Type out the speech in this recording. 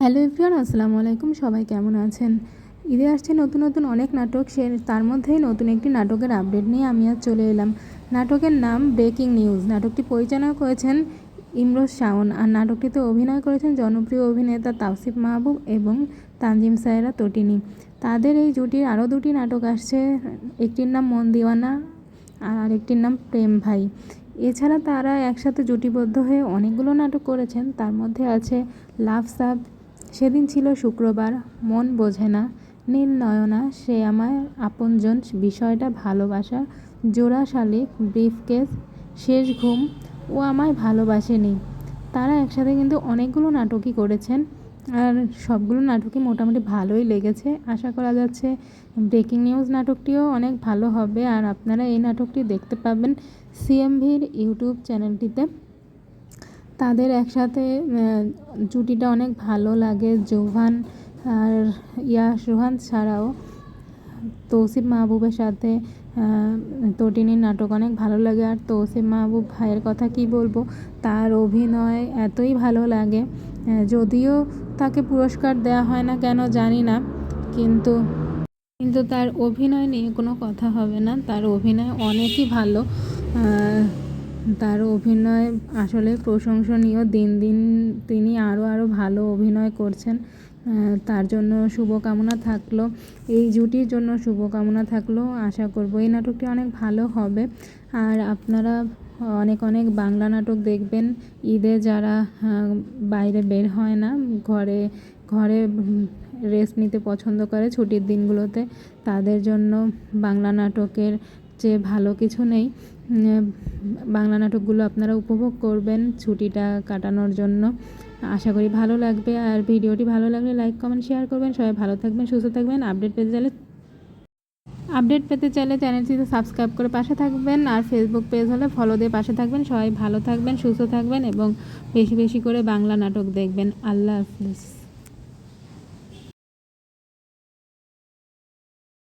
Hello everyone, আসসালামু আলাইকুম। সবাই কেমন আছেন? ঈদে আসছে নতুন নতুন অনেক নাটক, তার মধ্যেই নতুন একটি নাটকের আপডেট নিয়ে আমি আজ চলে এলাম। নাটকের নাম ব্রেকিং নিউজ। নাটকটি পরিচালনা করেছেন ইমরোজ শাওন, আর নাটকটিতে অভিনয় করেছেন জনপ্রিয় অভিনেতা তাওসিফ মাহবুব এবং তানজিম সায়রা তটিনী। তাদের এই জুটির আরও দুটি নাটক আসছে, একটির নাম মন দিওয়ানা আর আরেকটির নাম প্রেম ভাই। এছাড়া তারা একসাথে জুটিবদ্ধ হয়ে অনেকগুলো নাটক করেছেন, তার মধ্যে আছে লাভ সাব, সেদিন ছিল শুক্রবার, মন বোঝে না, নীল নয়না, সে আমায় আপনজন, বিষয়টা ভালোবাসা, জোড়া শালিক, ব্রিফকেস, শেষ ঘুম, ও আমায় ভালোবাসেনি। তারা একসাথে কিন্তু অনেকগুলো নাটকই করেছেন, আর সবগুলো নাটকই মোটামুটি ভালোই লেগেছে। আশা করা যাচ্ছে ব্রেকিং নিউজ নাটকটিও অনেক ভালো হবে, আর আপনারা এই নাটকটি দেখতে পাবেন সিএমভির ইউটিউব চ্যানেলটিতে। তাদের একসাথে জুটিটা অনেক ভালো লাগে। জোভান আর রোহান ছাড়াও তৌসিফ মাহবুবের সাথে তটিনীর নাটক অনেক ভালো লাগে। আর তৌসিফ মাহবুব ভাইয়ের কথা কি বলবো, তার অভিনয় এতই ভালো লাগে। যদিও তাকে পুরস্কার দেওয়া হয় না কেন জানি না, কিন্তু কিন্তু তার অভিনয় নিয়ে কোনো কথা হবে না। তার অভিনয় অনেকই ভালো। তার অভিনয় আসলে প্রশংসনীয়। দিন দিন তিনি আরও ভালো অভিনয় করছেন। তার জন্য শুভকামনা থাকলো, এই জুটির জন্য শুভকামনা থাকলো। আশা করব এই নাটকটি অনেক ভালো হবে। আর আপনারা অনেক অনেক বাংলা নাটক দেখবেন। ঈদে যারা বাইরে বের হয় না, ঘরে ঘরে রেস্ট নিতে পছন্দ করে ছুটির দিনগুলোতে, তাদের জন্য বাংলা নাটকের চেয়ে ভালো কিছু নেই। বাংলা নাটকগুলো আপনারা উপভোগ করবেন ছুটিটা কাটানোর জন্য। আশা করি ভালো লাগবে। আর ভিডিওটি ভালো লাগলে লাইক, কমেন্ট, শেয়ার করবেন। সবাই ভালো থাকবেন, সুস্থ থাকবেন। আপডেট পেতে চাইলে চ্যানেলটিতে সাবস্ক্রাইব করে পাশে থাকবেন, আর ফেসবুক পেজ হলে ফলো দিয়ে পাশে থাকবেন। সবাই ভালো থাকবেন, সুস্থ থাকবেন এবং বেশি বেশি করে বাংলা নাটক দেখবেন। আল্লাহ হাফিজ।